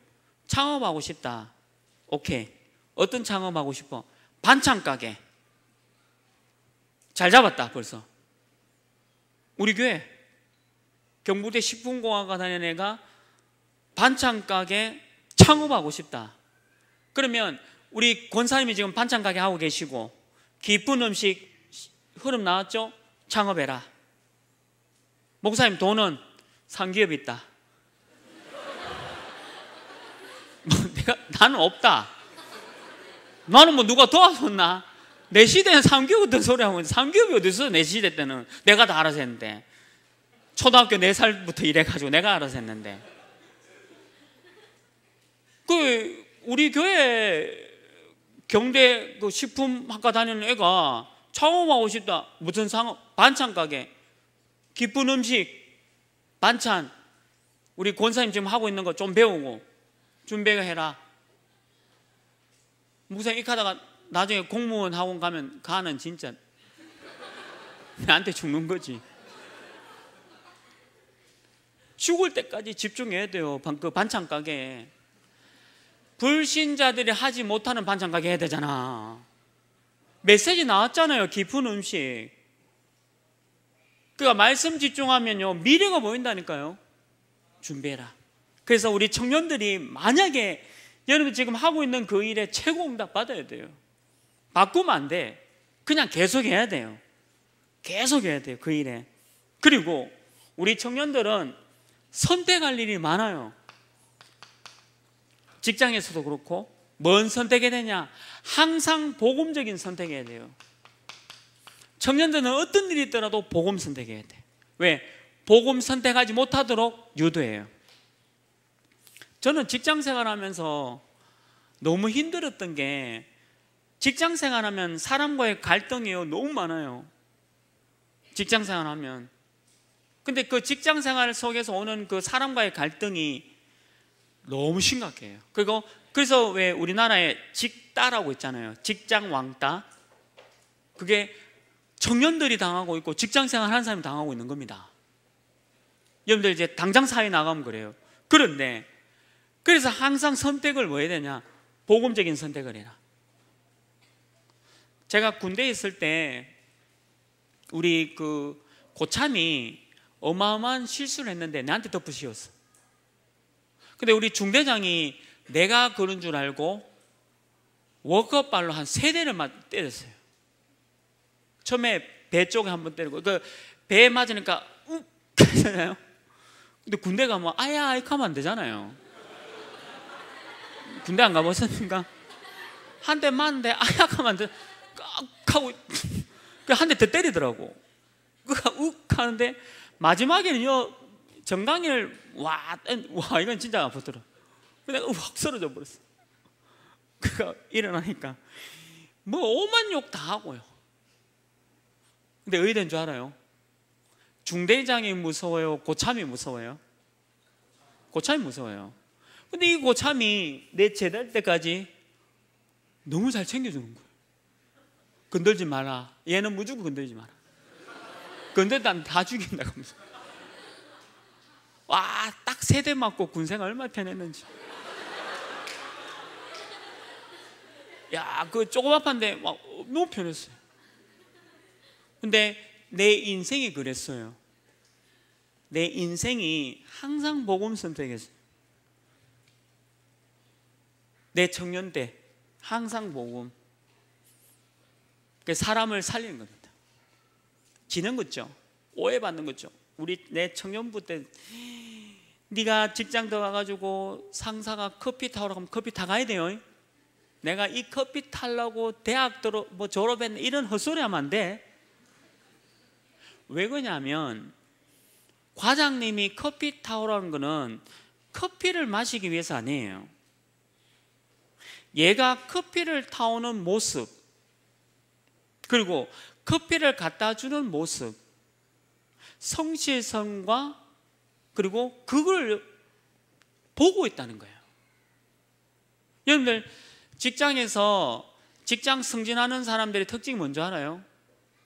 창업하고 싶다. 오케이. 어떤 창업하고 싶어? 반찬 가게. 잘 잡았다 벌써. 우리 교회 경북대 식품공학과 다니는 애가 반찬 가게 창업하고 싶다. 그러면 우리 권사님이 지금 반찬 가게 하고 계시고 깊은 음식 흐름 나왔죠? 창업해라. 목사님 돈은 상기업 있다. 나는 없다. 나는 뭐 누가 도와줬나? 내 시대는 삼교육 어떤 소리 하고, 삼교육이 어디서 내 시대 때는 내가 다 알아서 했는데, 초등학교 4살부터 이래가지고 내가 알아서 했는데. 우리 교회 경대 그 식품학과 다니는 애가 창업하고 싶다. 무슨 상업? 반찬 가게, 기쁜 음식, 반찬. 우리 권사님 지금 하고 있는 거 좀 배우고 준비해라. 목사님 이렇게 하다가 나중에 공무원 학원 가는 진짜 나한테 죽는 거지. 죽을 때까지 집중해야 돼요. 그 반찬 가게에. 불신자들이 하지 못하는 반찬 가게 해야 되잖아. 메시지 나왔잖아요. 깊은 음식. 그러니까 말씀 집중하면요, 미래가 보인다니까요. 준비해라. 그래서 우리 청년들이 만약에 여러분 지금 하고 있는 그 일에 최고 응답 받아야 돼요. 바꾸면 안 돼. 그냥 계속 해야 돼요. 계속 해야 돼요, 그 일에. 그리고 우리 청년들은 선택할 일이 많아요. 직장에서도 그렇고. 뭔 선택해야 되냐? 항상 복음적인 선택해야 돼요. 청년들은 어떤 일이 있더라도 복음 선택해야 돼. 왜? 복음 선택하지 못하도록 유도해요. 저는 직장 생활하면서 너무 힘들었던 게, 직장 생활하면 사람과의 갈등이요 너무 많아요. 직장 생활하면. 근데 그 직장 생활 속에서 오는 그 사람과의 갈등이 너무 심각해요. 그래서 왜 우리나라에 직따라고 있잖아요. 직장 왕따. 그게 청년들이 당하고 있고 직장 생활 하는 사람이 당하고 있는 겁니다. 여러분들 이제 당장 사회 나가면 그래요. 그런데 그래서 항상 선택을 뭐 해야 되냐? 복음적인 선택을 해라. 제가 군대에 있을 때 우리 그 고참이 어마어마한 실수를 했는데 나한테 덮어 씌웠어. 근데 우리 중대장이 내가 그런 줄 알고 워크업발로 한 3대를 때렸어요. 처음에 배 쪽에 한번 때리고, 그 배에 맞으니까 욱 하잖아요. 근데 군대 가면 아야 아이카 하면 안 되잖아요. 군대 안 가보셨습니까? 한 대 맞는데 아야 하면 안 돼. 하고 한 대 더 때리더라고. 욱 하는데 마지막에는요, 정강이를 와 이건 진짜 아프더라. 내가 확 쓰러져 버렸어. 그가 일어나니까 뭐 오만 욕 다 하고요. 근데 어디 된 줄 알아요? 중대장이 무서워요? 고참이 무서워요? 고참이 무서워요. 근데 이 고참이 내 제대할 때까지 너무 잘 챙겨주는 거예요. 건들지 마라. 얘는 무조건 건들지 마라. 건들다 다 죽인다고 하면서. 와, 딱 3대 맞고 군생활 얼마나 편했는지. 야, 그 조그맣한데 막 너무 편했어요. 근데 내 인생이 그랬어요. 내 인생이 항상 복음 선택했어요. 내 청년 때 항상 복음. 사람을 살리는 겁니다. 지는 거죠. 오해받는 거죠. 내 청년부 때 네가 직장 들어가가지고 상사가 커피 타오라고 하면 커피 타가야 돼요. 내가 이 커피 타려고 대학 졸업했네 이런 헛소리 하면 안 돼. 왜 그러냐면 과장님이 커피 타오라는 거는 커피를 마시기 위해서 아니에요. 얘가 커피를 타오는 모습, 그리고 커피를 갖다 주는 모습, 성실성과 그리고 그걸 보고 있다는 거예요. 여러분들 직장에서 직장 승진하는 사람들의 특징이 뭔지 알아요?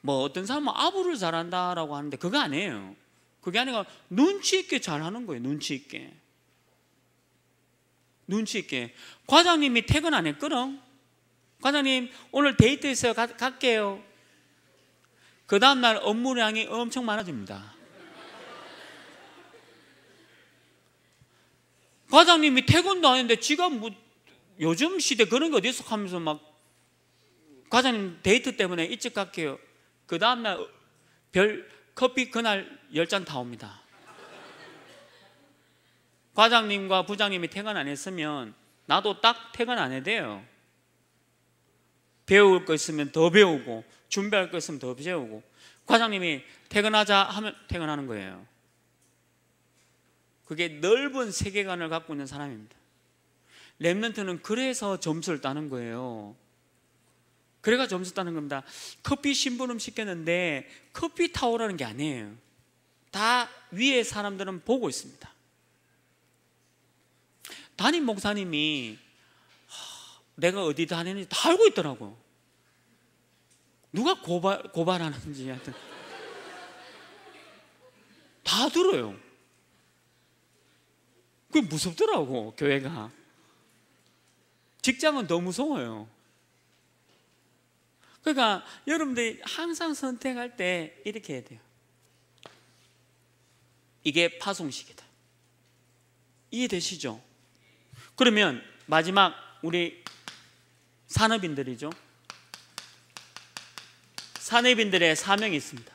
뭐 어떤 사람은 아부를 잘한다라고 하는데 그거 아니에요. 그게 아니라 눈치 있게 잘하는 거예요. 눈치 있게. 눈치 있게. 과장님이 퇴근 안 했거든. 과장님 오늘 데이트 있어요. 갈게요. 그 다음날 업무량이 엄청 많아집니다. 과장님이 퇴근도 안 했는데 지가 뭐 요즘 시대 그런 거 어디 있어 하면서 막 과장님 데이트 때문에 일찍 갈게요. 그 다음날 커피 그날 10잔 다 옵니다. 과장님과 부장님이 퇴근 안 했으면 나도 딱 퇴근 안 해도 돼요. 배울 거 있으면 더 배우고, 준비할 거 있으면 더 배우고, 과장님이 퇴근하자 하면 퇴근하는 거예요. 그게 넓은 세계관을 갖고 있는 사람입니다. 렘넌트는 그래서 점수를 따는 거예요. 그래가 점수 따는 겁니다. 커피 심부름 시켰는데 커피 타오라는 게 아니에요. 다 위에 사람들은 보고 있습니다. 담임 목사님이 내가 어디 다니는지 다 알고 있더라고. 누가 고발하는지 하여튼 다 들어요. 그게 무섭더라고. 교회가. 직장은 더 무서워요. 그러니까 여러분들이 항상 선택할 때 이렇게 해야 돼요. 이게 파송식이다. 이해되시죠? 그러면 마지막 우리 산업인들이죠. 산업인들의 사명이 있습니다.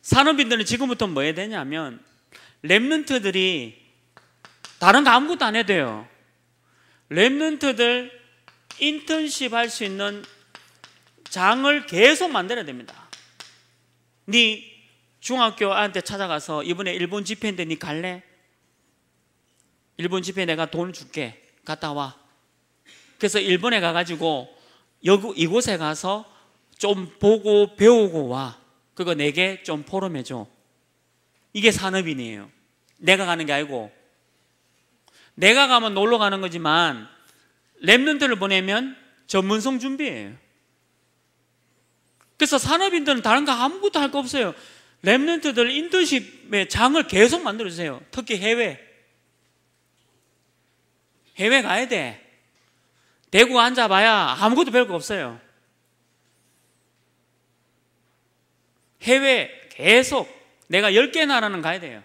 산업인들은 지금부터 뭐 해야 되냐면, 렘넌트들이 다른 거 아무것도 안 해도 돼요. 렘넌트들 인턴십 할 수 있는 장을 계속 만들어야 됩니다. 네 중학교 아한테 찾아가서 이번에 일본 집회인데 네 갈래? 일본 집회 내가 돈 줄게. 갔다 와. 그래서 일본에 가가지고 이곳에 가서 좀 보고 배우고 와. 그거 내게 좀 포럼해줘. 이게 산업인이에요. 내가 가는 게 아니고, 내가 가면 놀러 가는 거지만 렘넌트를 보내면 전문성 준비예요. 그래서 산업인들은 다른 거 아무것도 할 거 없어요. 렘넌트들 인턴십의 장을 계속 만들어주세요. 특히 해외 가야 돼. 대구 앉아봐야 아무것도 배울 거 없어요. 해외 계속 내가 10개 나라는 가야 돼요.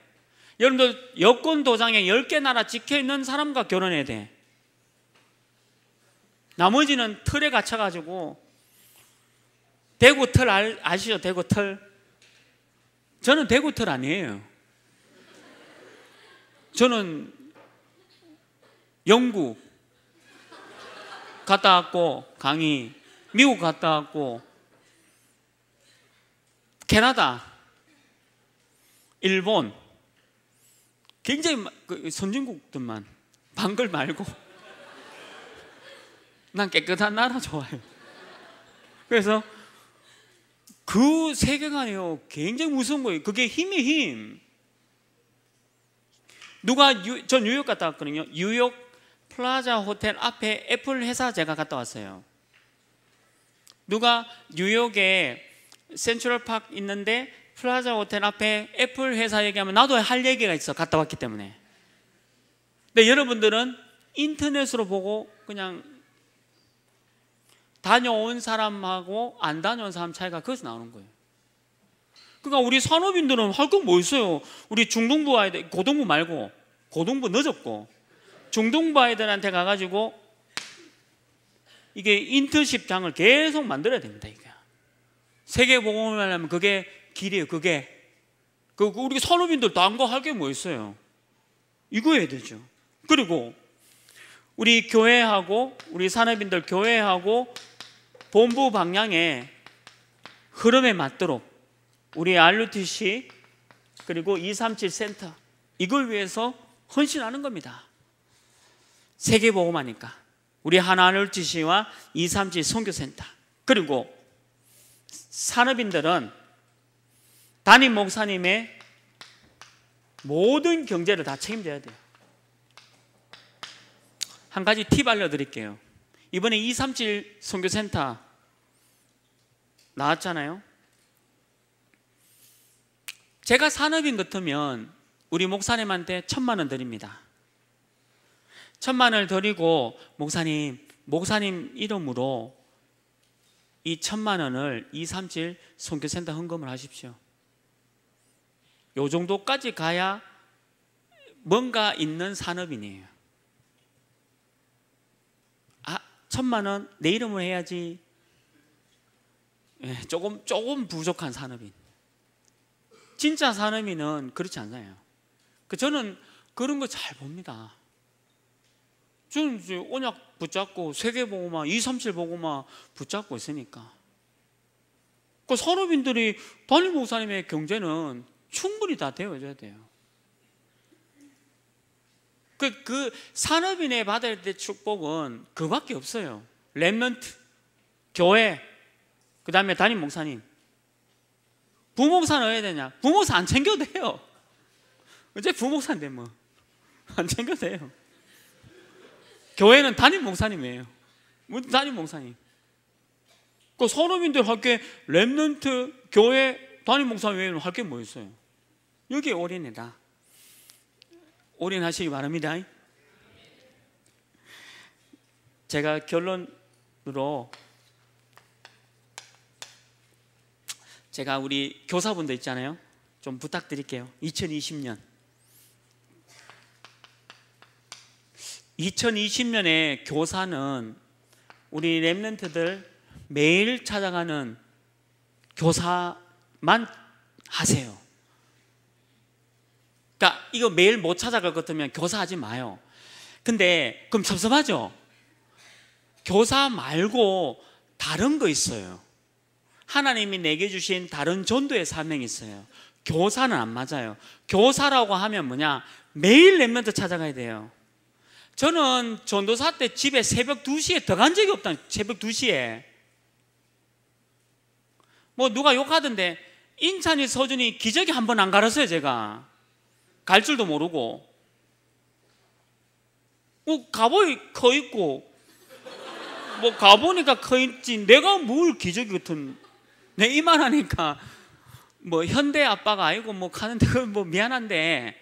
여러분들 여권 도장에 10개 나라 찍혀있는 사람과 결혼해야 돼. 나머지는 틀에 갇혀가지고, 대구 틀 아시죠? 대구 틀. 저는 대구 틀 아니에요. 저는 영국 갔다 왔고, 강의, 미국 갔다 왔고, 캐나다, 일본, 굉장히 선진국들만, 방글 말고. 난 깨끗한 나라 좋아해요. 그래서 그 세계관이요, 굉장히 무서운 거예요. 그게 힘이 힘. 저 뉴욕 갔다 왔거든요. 뉴욕 플라자 호텔 앞에 애플 회사 제가 갔다 왔어요. 누가 뉴욕에 센트럴파크 있는데 플라자 호텔 앞에 애플 회사 얘기하면 나도 할 얘기가 있어. 갔다 왔기 때문에. 근데 여러분들은 인터넷으로 보고 그냥 다녀온 사람하고 안 다녀온 사람 차이가 거기서 나오는 거예요. 그러니까 우리 산업인들은 할 건 뭐 있어요? 우리 중등부 아이들, 고등부 말고, 고등부 늦었고 중등부 아이들한테 가가지고 이게 인턴십장을 계속 만들어야 됩니다. 이게 세계복음을 하려면 그게 길이에요. 그게 우리 산업인들 딴 거 할 게 뭐 있어요? 이거 해야 되죠. 그리고 우리 교회하고 우리 산업인들 교회하고 본부 방향의 흐름에 맞도록 우리 RUTC 그리고 237 센터 이걸 위해서 헌신하는 겁니다. 세계복음하니까 우리 RUTC와 237 선교센터 그리고 산업인들은 담임 목사님의 모든 경제를 다 책임져야 돼요. 한 가지 팁 알려드릴게요. 이번에 237 선교센터 나왔잖아요. 제가 산업인 같으면 우리 목사님한테 1,000,000원 드립니다. 1,000,000원을 드리고 목사님 이름으로 이 1,000,000원을 237 선교센터 헌금을 하십시오. 요 정도까지 가야 뭔가 있는 산업인이에요. 1,000,000원 내 이름으로 해야지. 조금 부족한 산업인. 진짜 산업인은 그렇지 않아요. 저는 그런 거 잘 봅니다. 저는 이제 언약 붙잡고 세계복음화 237 복음화 붙잡고 있으니까. 그 산업인들이 담임 목사님의 경제는 충분히 다 되어줘야 돼요. 그 산업인에 받을 때 축복은 그밖에 없어요. 렘넌트, 교회, 그 다음에 담임 목사님. 부목사는 어야 되냐? 부목사 안 챙겨도 돼요. 어째 부목사인데 뭐 안 챙겨도 돼요. 교회는 담임 목사님이에요. 뭐 담임 목사님. 그 선업인들 할 게 렘넌트, 교회, 담임 목사님 외에는 할 게 뭐 있어요? 여기에 올인이다. 올인하시기 바랍니다. 제가 결론으로 제가 우리 교사분들 있잖아요. 좀 부탁드릴게요. 2020년에 교사는 우리 렘넌트들 매일 찾아가는 교사만 하세요. 그러니까 이거 매일 못 찾아갈 것 같으면 교사하지 마요. 근데 그럼 섭섭하죠? 교사 말고 다른 거 있어요. 하나님이 내게 주신 다른 전도의 사명이 있어요. 교사는 안 맞아요. 교사라고 하면 뭐냐? 매일 렘넌트 찾아가야 돼요. 저는 전도사 때 집에 새벽 2시에 들어간 적이 없다. 새벽 2시에 뭐 누가 욕하던데 인찬이 서준이 기저귀 한 번 안 갈았어요. 제가 갈 줄도 모르고 갑오이 커 있고 뭐 가보니까 커 있지 내가 뭘 기저귀 같은 내 이만하니까 뭐 현대 아빠가 아니고 뭐 가는데 뭐 미안한데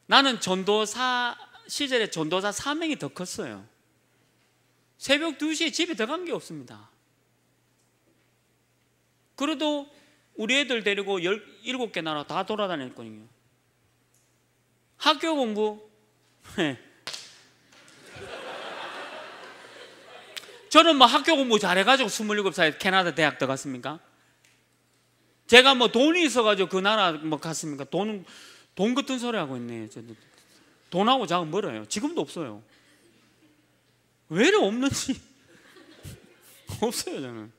나는 전도사 시절에 전도사 사명이 더 컸어요. 새벽 2시에 집에 들어간 게 없습니다. 그래도 우리 애들 데리고 17개 나라 다 돌아다녔거든요. 학교 공부 저는 뭐 학교 공부 잘해가지고 27살에 캐나다 대학 들어갔습니까? 제가 뭐 돈이 있어가지고 그 나라 뭐 갔습니까? 돈 같은 소리 하고 있네. 돈하고 자금 멀어요. 지금도 없어요. 왜 이래 없는지 없어요. 저는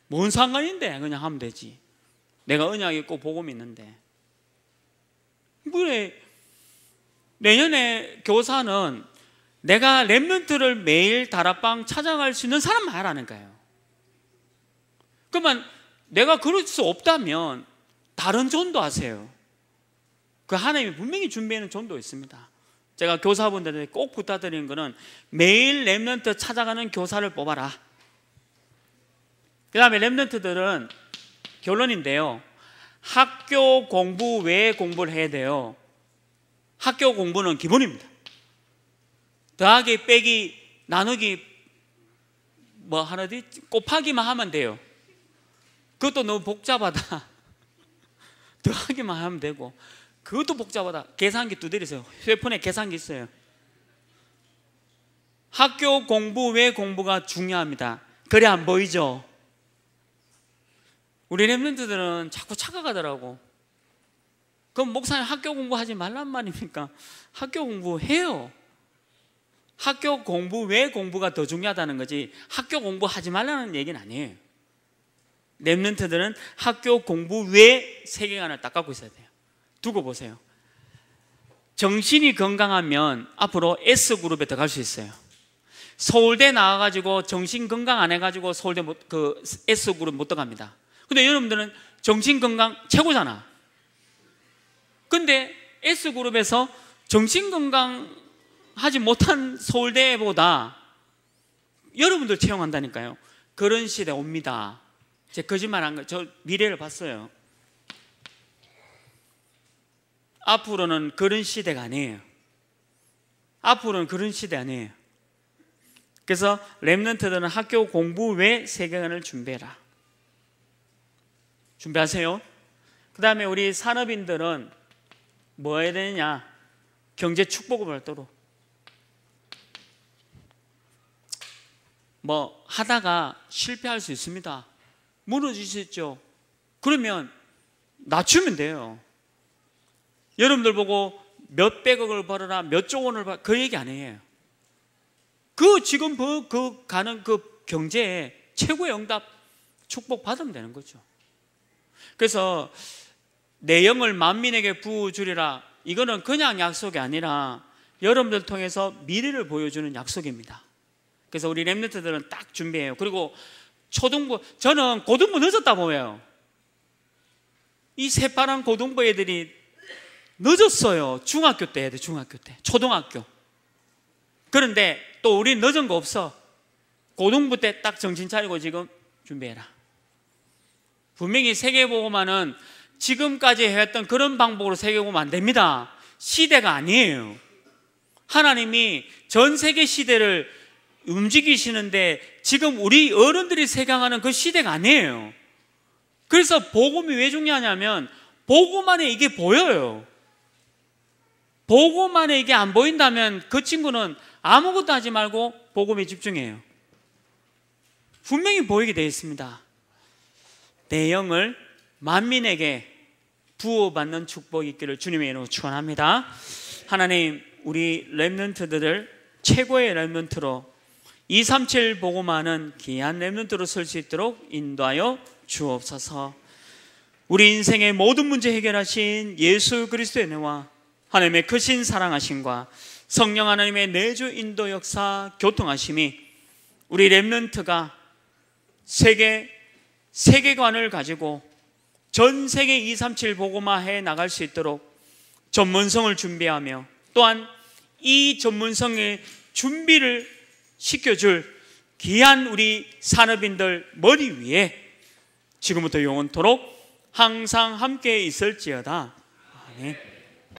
뭔 상관인데 그냥 하면 되지. 내가 언약 있고 복음이 있는데. 그래 내년에 교사는 내가 렘넌트를 매일 다락방 찾아갈 수 있는 사람만 하라는 거예요. 그러면 내가 그럴 수 없다면 다른 전도 하세요. 그 하나님이 분명히 준비하는 전도 있습니다. 제가 교사분들에게 꼭 부탁드리는 거는 매일 렘넌트 찾아가는 교사를 뽑아라. 그 다음에 렘넌트들은 결론인데요, 학교 공부 외에 공부를 해야 돼요. 학교 공부는 기본입니다. 더하기 빼기 나누기 뭐 하나지 곱하기만 하면 돼요. 그것도 너무 복잡하다. 더하기만 하면 되고 그것도 복잡하다. 계산기 두드리세요. 휴대폰에 계산기 있어요. 학교 공부 외 공부가 중요합니다. 그래 안 보이죠? 우리 렘넌트들은 자꾸 착각하더라고. 그럼 목사님 학교 공부하지 말란 말입니까? 학교 공부해요. 학교 공부 외 공부가 더 중요하다는 거지 학교 공부하지 말라는 얘기는 아니에요. 렘넌트들은 학교 공부 외 세계관을 딱 갖고 있어야 돼요. 두고 보세요. 정신이 건강하면 앞으로 S그룹에 들어갈 수 있어요. 서울대 나와가지고 정신 건강 안 해가지고 서울대 그 S그룹 못 들어갑니다. 근데 여러분들은 정신 건강 최고잖아. 근데 S그룹에서 정신 건강 하지 못한 서울대보다 여러분들 채용한다니까요. 그런 시대 옵니다. 제 거짓말 한 거, 저 미래를 봤어요. 앞으로는 그런 시대가 아니에요. 앞으로는 그런 시대 아니에요. 그래서 렘넌트들은 학교 공부 외 세계관을 준비해라. 준비하세요. 그 다음에 우리 산업인들은 뭐 해야 되느냐? 경제 축복을 별도로 뭐 하다가 실패할 수 있습니다. 무너질 수 있죠. 그러면 낮추면 돼요. 여러분들 보고 몇백억을 벌어라, 몇조 원을 벌어라, 그 얘기 아니에요. 그 지금 그 가는 그 경제에 최고의 응답 축복 받으면 되는 거죠. 그래서 내 영을 만민에게 부어주리라, 이거는 그냥 약속이 아니라 여러분들 통해서 미래를 보여주는 약속입니다. 그래서 우리 렘넌트들은 딱 준비해요. 그리고 초등부, 저는 고등부 늦었다 보여요. 이 새파란 고등부 애들이 늦었어요. 중학교 때 애들, 중학교 때, 초등학교. 그런데 또 우리 늦은 거 없어. 고등부 때 딱 정신 차리고 지금 준비해라. 분명히 세계보고만은 지금까지 해왔던 그런 방법으로 세계보고만 안 됩니다. 시대가 아니에요. 하나님이 전 세계 시대를 움직이시는데 지금 우리 어른들이 세강하는 그 시대가 아니에요. 그래서 복음이 왜 중요하냐면 복음 안에 이게 보여요. 복음 안에 이게 안 보인다면 그 친구는 아무것도 하지 말고 복음에 집중해요. 분명히 보이게 되어 있습니다. 내 영을 만민에게 부어받는 축복이 있기를 주님의 이름으로 축원합니다. 하나님, 우리 렘넌트들을 최고의 렘넌트로 237 복음하는 귀한 렘넌트로 설 수 있도록 인도하여 주옵소서. 우리 인생의 모든 문제 해결하신 예수 그리스도의 은혜와 하나님의 크신 사랑하심과 성령 하나님의 내주 인도 역사 교통하심이 우리 렘넌트가 세계관을 가지고 전 세계 237 복음화해 나갈 수 있도록 전문성을 준비하며 또한 이 전문성의 준비를 시켜줄 귀한 우리 산업인들 머리 위에 지금부터 영원토록 항상 함께 있을지어다. 아멘.